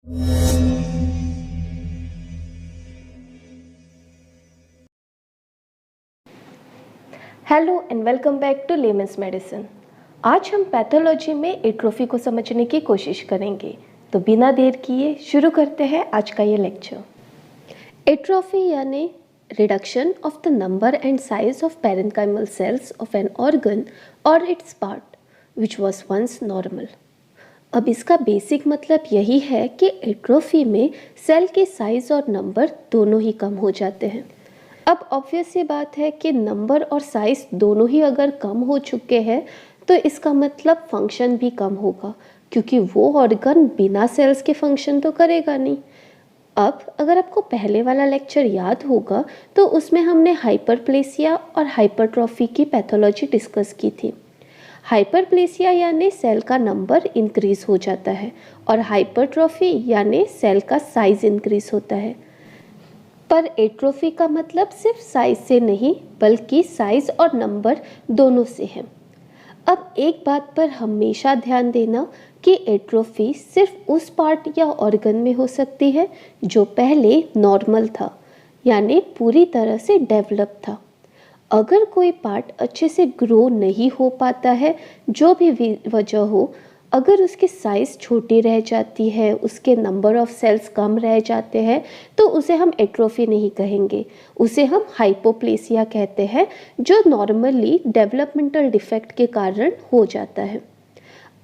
Hello and welcome back to lemons medicine. आज हम pathology में एट्रोफी को समझने की कोशिश करेंगे, तो बिना देर किए शुरू करते हैं आज का ये लेक्चर। एट्रोफी यानी reduction of the number and size of parenchymal cells of an organ और its part which was once normal. अब इसका बेसिक मतलब यही है कि एट्रोफी में सेल के साइज और नंबर दोनों ही कम हो जाते हैं। अब ऑब्वियस ये बात है कि नंबर और साइज दोनों ही अगर कम हो चुके हैं तो इसका मतलब फंक्शन भी कम होगा, क्योंकि वो ऑर्गन बिना सेल्स के फंक्शन तो करेगा नहीं। अब अगर आपको पहले वाला लेक्चर याद होगा तो उसमें हमने हाइपरप्लेसिया और हाइपरट्रॉफी की पैथोलॉजी डिस्कस की थी। हाइपरप्लेसिया यानी सेल का नंबर इंक्रीज हो जाता है और हाइपरट्रॉफी यानी सेल का साइज इंक्रीज होता है। पर एट्रोफी का मतलब सिर्फ साइज से नहीं बल्कि साइज और नंबर दोनों से है। अब एक बात पर हमेशा ध्यान देना कि एट्रोफी सिर्फ उस पार्ट या ऑर्गन में हो सकती है जो पहले नॉर्मल था, यानी पूरी तरह से डेवलप था। अगर कोई पार्ट अच्छे से ग्रो नहीं हो पाता है, जो भी वजह हो, अगर उसकी साइज़ छोटी रह जाती है, उसके नंबर ऑफ सेल्स कम रह जाते हैं, तो उसे हम एट्रोफी नहीं कहेंगे, उसे हम हाइपोप्लेसिया कहते हैं, जो नॉर्मली डेवलपमेंटल डिफेक्ट के कारण हो जाता है।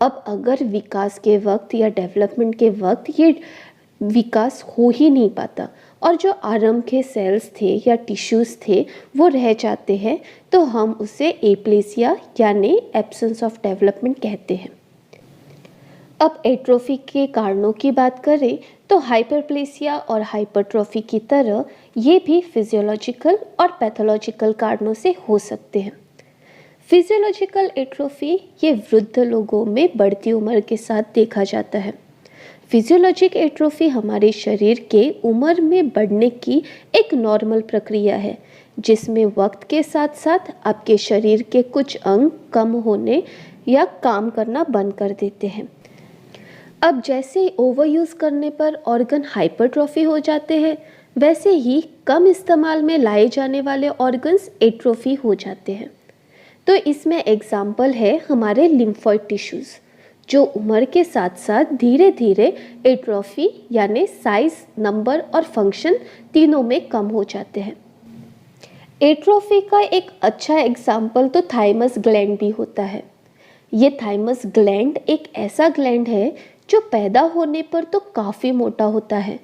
अब अगर विकास के वक्त या डेवलपमेंट के वक्त ये विकास हो ही नहीं पाता और जो आरंभ के सेल्स थे या टिश्यूज़ थे वो रह जाते हैं, तो हम उसे एप्लेसिया यानी एब्सेंस ऑफ डेवलपमेंट कहते हैं। अब एट्रोफी के कारणों की बात करें तो हाइपरप्लेसिया और हाइपरट्रॉफी की तरह ये भी फिजियोलॉजिकल और पैथोलॉजिकल कारणों से हो सकते हैं। फिजियोलॉजिकल एट्रोफी ये वृद्ध लोगों में बढ़ती उम्र के साथ देखा जाता है। फिजियोलॉजिक एट्रोफी हमारे शरीर के उम्र में बढ़ने की एक नॉर्मल प्रक्रिया है, जिसमें वक्त के साथ साथ आपके शरीर के कुछ अंग कम होने या काम करना बंद कर देते हैं। अब जैसे ओवर यूज़ करने पर ऑर्गन हाइपरट्रॉफी हो जाते हैं, वैसे ही कम इस्तेमाल में लाए जाने वाले ऑर्गन्स एट्रोफी हो जाते हैं। तो इसमें एग्जाम्पल है हमारे लिम्फॉइड टिश्यूज़, जो उम्र के साथ साथ धीरे धीरे एट्रोफी यानी साइज, नंबर और फंक्शन तीनों में कम हो जाते हैं। एट्रोफी का एक अच्छा एग्जाम्पल तो थाइमस ग्लैंड भी होता है। ये थाइमस ग्लैंड एक ऐसा ग्लैंड है जो पैदा होने पर तो काफ़ी मोटा होता है,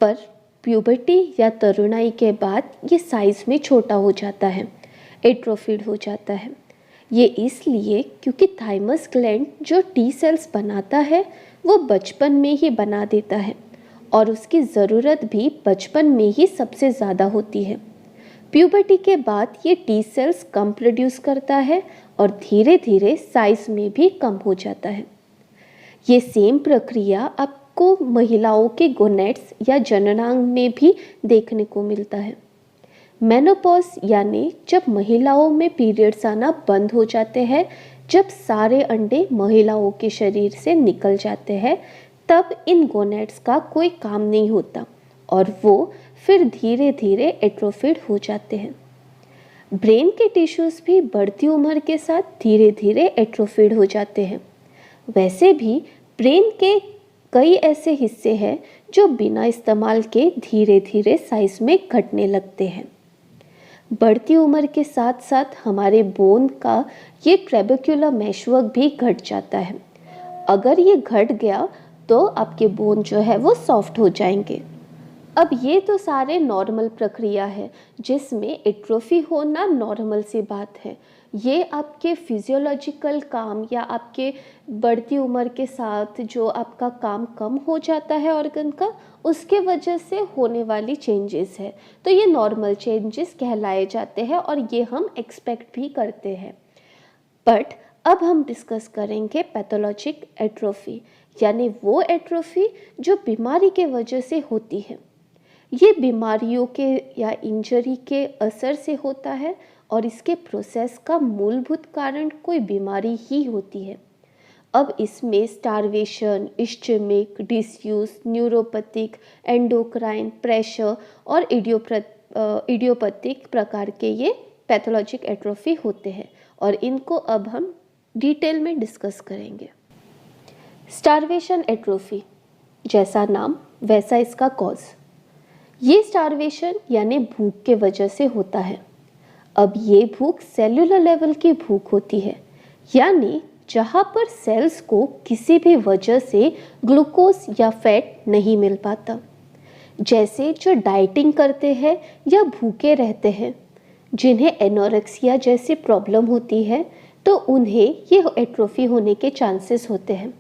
पर प्यूबर्टी या तरुणाई के बाद ये साइज में छोटा हो जाता है, एट्रोफिड हो जाता है। ये इसलिए क्योंकि थाइमस ग्लैंड जो टी सेल्स बनाता है वो बचपन में ही बना देता है और उसकी ज़रूरत भी बचपन में ही सबसे ज़्यादा होती है। प्यूबर्टी के बाद ये टी सेल्स कम प्रोड्यूस करता है और धीरे धीरे साइज में भी कम हो जाता है। ये सेम प्रक्रिया आपको महिलाओं के गोनेट्स या जननांग में भी देखने को मिलता है। मेनोपॉज यानी जब महिलाओं में पीरियड्स आना बंद हो जाते हैं, जब सारे अंडे महिलाओं के शरीर से निकल जाते हैं, तब इन गोनेट्स का कोई काम नहीं होता और वो फिर धीरे धीरे एट्रोफिड हो जाते हैं। ब्रेन के टिश्यूज़ भी बढ़ती उम्र के साथ धीरे धीरे एट्रोफिड हो जाते हैं। वैसे भी ब्रेन के कई ऐसे हिस्से हैं जो बिना इस्तेमाल के धीरे धीरे साइज में घटने लगते हैं। बढ़ती उम्र के साथ साथ हमारे बोन का ये ट्रेबेक्युलर मेशवर्क भी घट जाता है। अगर ये घट गया तो आपके बोन जो है वो सॉफ्ट हो जाएंगे। अब ये तो सारे नॉर्मल प्रक्रिया है जिसमें एट्रोफी होना नॉर्मल सी बात है। ये आपके फिजियोलॉजिकल काम या आपके बढ़ती उम्र के साथ जो आपका काम कम हो जाता है ऑर्गन का, उसके वजह से होने वाली चेंजेस है। तो ये नॉर्मल चेंजेस कहलाए जाते हैं और ये हम एक्सपेक्ट भी करते हैं। बट अब हम डिस्कस करेंगे पैथोलॉजिक एट्रोफी, यानी वो एट्रोफी जो बीमारी के वजह से होती है। ये बीमारियों के या इंजरी के असर से होता है और इसके प्रोसेस का मूलभूत कारण कोई बीमारी ही होती है। अब इसमें starvation, ischaemic, disuse, neuropathic, endocrine, pressure और इडियोपैथिक प्रकार के ये पैथोलॉजिक एट्रोफी होते हैं और इनको अब हम डिटेल में डिस्कस करेंगे। स्टारवेशन एट्रोफी, जैसा नाम वैसा इसका कॉज। ये स्टारवेशन यानी भूख के वजह से होता है। अब ये भूख सेल्यूलर लेवल की भूख होती है, यानी जहाँ पर सेल्स को किसी भी वजह से ग्लूकोज या फैट नहीं मिल पाता। जैसे जो डाइटिंग करते हैं या भूखे रहते हैं, जिन्हें एनोरेक्सिया जैसी प्रॉब्लम होती है, तो उन्हें ये एट्रोफी होने के चांसेस होते हैं।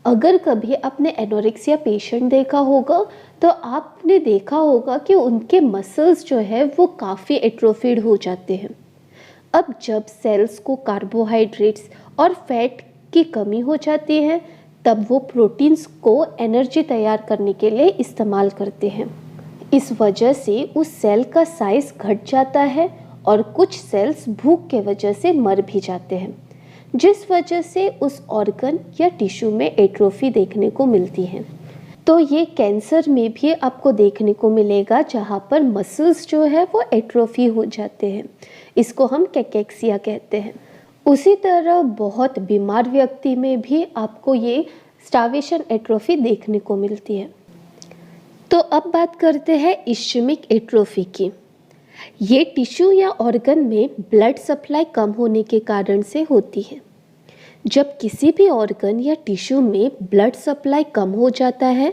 अगर कभी आपने एनोरेक्सिया पेशेंट देखा होगा तो आपने देखा होगा कि उनके मसल्स जो है वो काफ़ी एट्रोफीड हो जाते हैं। अब जब सेल्स को कार्बोहाइड्रेट्स और फैट की कमी हो जाती है, तब वो प्रोटीन्स को एनर्जी तैयार करने के लिए इस्तेमाल करते हैं। इस वजह से उस सेल का साइज घट जाता है और कुछ सेल्स भूख के वजह से मर भी जाते हैं, जिस वजह से उस ऑर्गन या टिश्यू में एट्रोफी देखने को मिलती है। तो ये कैंसर में भी आपको देखने को मिलेगा, जहाँ पर मसल्स जो है वो एट्रोफी हो जाते हैं। इसको हम कैकेक्सिया कहते हैं। उसी तरह बहुत बीमार व्यक्ति में भी आपको ये स्टार्वेशन एट्रोफी देखने को मिलती है। तो अब बात करते हैं इश्चेमिक एट्रोफी की। ये टिश्यू या ऑर्गन में ब्लड सप्लाई कम होने के कारण से होती है। जब किसी भी ऑर्गन या टिश्यू में ब्लड सप्लाई कम हो जाता है,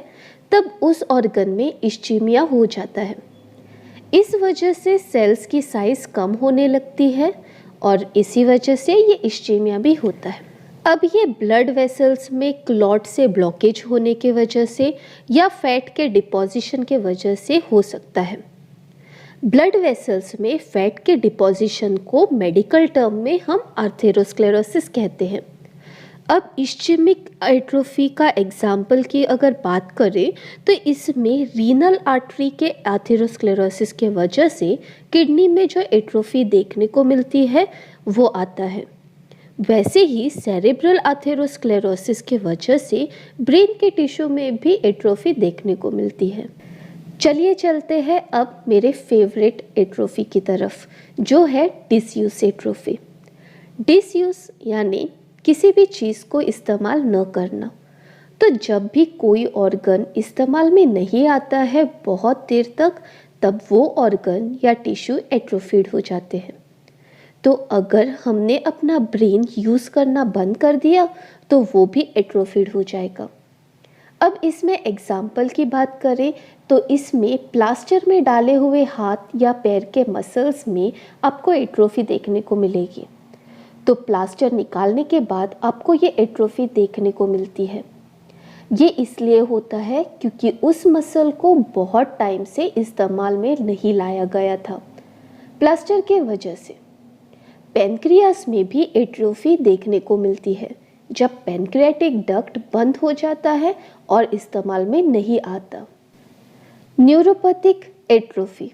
तब उस ऑर्गन में इश्चीमिया हो जाता है। इस वजह से सेल्स की साइज कम होने लगती है और इसी वजह से ये इश्चीमिया भी होता है। अब ये ब्लड वेसल्स में क्लॉट से ब्लॉकेज होने की वजह से या फैट के डिपॉजिशन के वजह से हो सकता है। ब्लड वेसल्स में फैट के डिपॉजिशन को मेडिकल टर्म में हम आर्थेरोस्क्लेरोसिस कहते हैं। अब इश्चेमिक एट्रोफी का एग्जाम्पल की अगर बात करें तो इसमें रीनल आर्टरी के आर्थेरोस्क्लेरोसिस के वजह से किडनी में जो एट्रोफी देखने को मिलती है वो आता है। वैसे ही सेरेब्रल आर्थेरोस्क्लेरोसिस के वजह से ब्रेन के टिश्यू में भी एट्रोफी देखने को मिलती है। चलिए चलते हैं अब मेरे फेवरेट एट्रोफी की तरफ, जो है डिसयूज एट्रोफी। डिसयूज यानी किसी भी चीज़ को इस्तेमाल न करना। तो जब भी कोई ऑर्गन इस्तेमाल में नहीं आता है बहुत देर तक, तब वो ऑर्गन या टिश्यू एट्रोफीड हो जाते हैं। तो अगर हमने अपना ब्रेन यूज़ करना बंद कर दिया तो वो भी एट्रोफीड हो जाएगा। अब इसमें एग्जाम्पल की बात करें तो इसमें प्लास्टर में डाले हुए हाथ या पैर के मसल्स में आपको एट्रोफी देखने को मिलेगी। तो प्लास्टर निकालने के बाद आपको ये एट्रोफी देखने को मिलती है। ये इसलिए होता है क्योंकि उस मसल को बहुत टाइम से इस्तेमाल में नहीं लाया गया था, प्लास्टर के वजह से। पैनक्रियास में भी एट्रोफी देखने को मिलती है जब पैनक्रियाटिक डक्ट बंद हो जाता है और इस्तेमाल में नहीं आता। न्यूरोपैथिक एट्रोफी,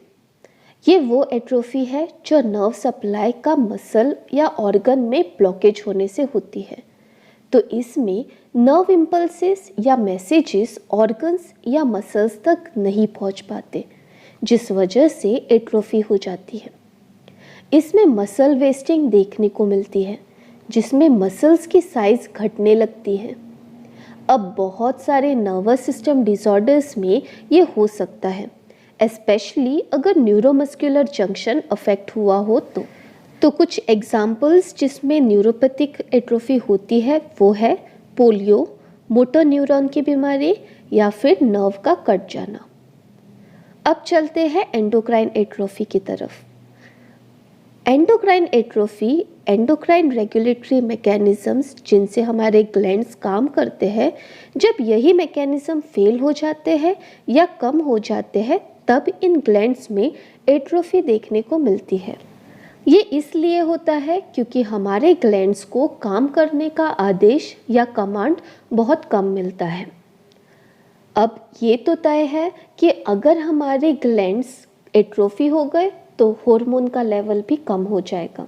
ये वो एट्रोफी है जो नर्व सप्लाई का मसल या ऑर्गन में ब्लॉकेज होने से होती है। तो इसमें नर्व इम्पल्सेस या मैसेजेस ऑर्गन्स या मसल्स तक नहीं पहुंच पाते, जिस वजह से एट्रोफी हो जाती है। इसमें मसल वेस्टिंग देखने को मिलती है, जिसमें मसल्स की साइज घटने लगती है। अब बहुत सारे नर्वस सिस्टम डिसऑर्डर्स में ये हो सकता है, एस्पेशली अगर न्यूरोमस्कुलर जंक्शन अफेक्ट हुआ हो तो कुछ एग्जाम्पल्स जिसमें न्यूरोपैथिक एट्रोफी होती है वो है पोलियो, मोटर न्यूरॉन की बीमारी या फिर नर्व का कट जाना। अब चलते हैं एंडोक्राइन एट्रोफी की तरफ। Endocrine atrophy endocrine regulatory mechanisms जिनसे हमारे ग्लैंड्स काम करते हैं, जब यही मैकेनिज्म फेल हो जाते हैं या कम हो जाते हैं, तब इन ग्लैंड्स में एट्रोफी देखने को मिलती है। ये इसलिए होता है क्योंकि हमारे ग्लैंड्स को काम करने का आदेश या कमांड बहुत कम मिलता है। अब ये तो तय है कि अगर हमारे ग्लैंड्स एट्रोफी हो गए तो हार्मोन का लेवल भी कम हो जाएगा।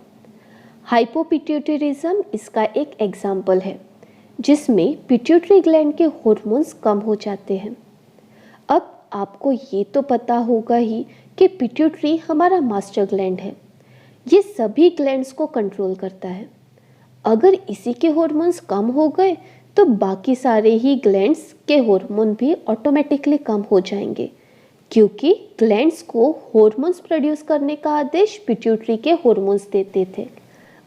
हाइपोपिट्यूटरिज्म इसका एक एग्जाम्पल है, जिसमें पिट्यूटरी ग्लैंड के हॉर्मोन्स कम हो जाते हैं। अब आपको ये तो पता होगा ही कि पिट्यूटरी हमारा मास्टर ग्लैंड है। ये सभी ग्लैंड्स को कंट्रोल करता है। अगर इसी के हॉर्मोन्स कम हो गए तो बाकी सारे ही ग्लैंड्स के हॉर्मोन भी ऑटोमेटिकली कम हो जाएंगे, क्योंकि ग्लैंड्स को हॉर्मोन्स प्रोड्यूस करने का आदेश पिट्यूटरी के हॉर्मोन्स देते थे।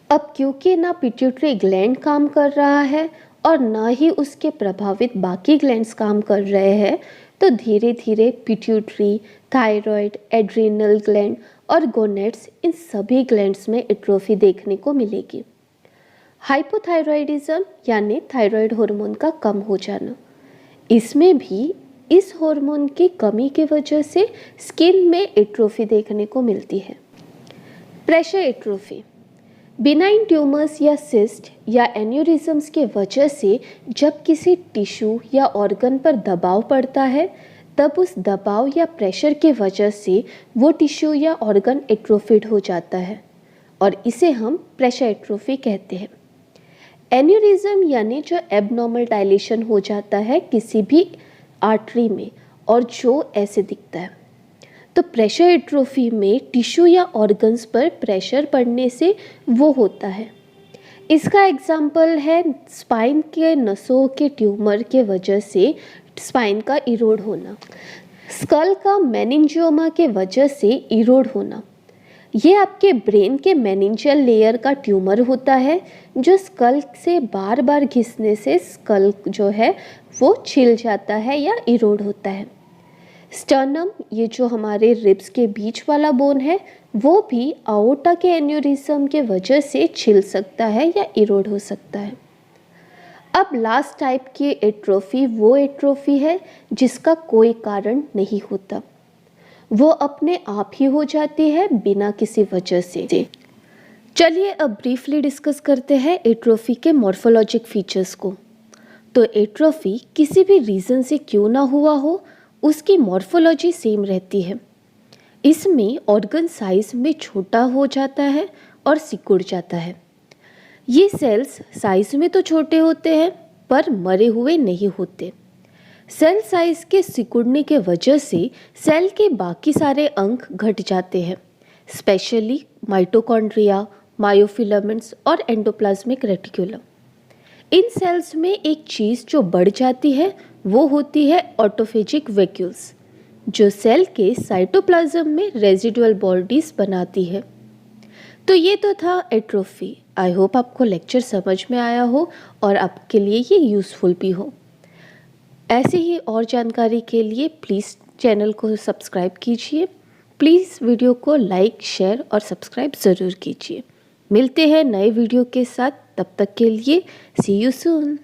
अब क्योंकि ना पिट्यूटरी ग्लैंड काम कर रहा है और ना ही उसके प्रभावित बाकी ग्लैंड्स काम कर रहे हैं, तो धीरे धीरे पिट्यूटरी, थायराइड, एड्रिनल ग्लैंड और गोनेड्स, इन सभी ग्लैंड्स में एट्रोफी देखने को मिलेगी। हाइपोथायरॉयडिज्म यानी थायराइड हार्मोन का कम हो जाना, इसमें भी इस हार्मोन की कमी की वजह से स्किन में एट्रोफी देखने को मिलती है। प्रेशर एट्रोफी बिनाइन ट्यूमर्स या सिस्ट या एन्यूरिज्म्स के वजह से जब किसी टिश्यू या ऑर्गन पर दबाव पड़ता है, तब उस दबाव या प्रेशर के वजह से वो टिश्यू या ऑर्गन एट्रोफिड हो जाता है और इसे हम प्रेशर एट्रोफी कहते हैं। एन्यूरिज्म यानी जो एबनॉर्मल डायलेशन हो जाता है किसी भी आर्टरी में और जो ऐसे दिखता है। तो प्रेशर एट्रोफी में टिश्यू या ऑर्गन्स पर प्रेशर पड़ने से वो होता है। इसका एग्जाम्पल है स्पाइन के नसों के ट्यूमर के वजह से स्पाइन का इरोड होना, स्कल का मेनिंजियोमा के वजह से इरोड होना। ये आपके ब्रेन के मेनिंजियल लेयर का ट्यूमर होता है जो स्कल से बार बार घिसने से स्कल जो है वो छिल जाता है या इरोड होता है। स्टर्नम, ये जो हमारे रिब्स के बीच वाला बोन है, वो भी अओर्टा के एन्यूरिज्म के वजह से छिल सकता है या इरोड हो सकता है। अब लास्ट टाइप की एट्रोफी वो एट्रोफी है जिसका कोई कारण नहीं होता, वो अपने आप ही हो जाती है बिना किसी वजह से। चलिए अब ब्रीफली डिस्कस करते हैं एट्रोफी के मॉर्फोलॉजिक फीचर्स को। तो एट्रोफी किसी भी रीज़न से क्यों ना हुआ हो, उसकी मॉर्फोलॉजी सेम रहती है। इसमें ऑर्गन साइज में छोटा हो जाता है और सिकुड़ जाता है। ये सेल्स साइज में तो छोटे होते हैं पर मरे हुए नहीं होते। सेल साइज के सिकुड़ने के वजह से सेल के बाकी सारे अंग घट जाते हैं, स्पेशली माइटोकॉन्ड्रिया, मायोफिलामेंट्स और एंडोप्लाज्मिक रेटिकुलम। इन सेल्स में एक चीज़ जो बढ़ जाती है वो होती है ऑटोफेजिक वैक्यूल्स, जो सेल के साइटोप्लाज्म में रेजिडुअल बॉडीज बनाती है। तो ये तो था एट्रोफी। आई होप आपको लेक्चर समझ में आया हो और आपके लिए ये यूज़फुल भी हो। ऐसे ही और जानकारी के लिए प्लीज़ चैनल को सब्सक्राइब कीजिए। प्लीज़ वीडियो को लाइक, शेयर और सब्सक्राइब ज़रूर कीजिए। मिलते हैं नए वीडियो के साथ, तब तक के लिए सी यू सून।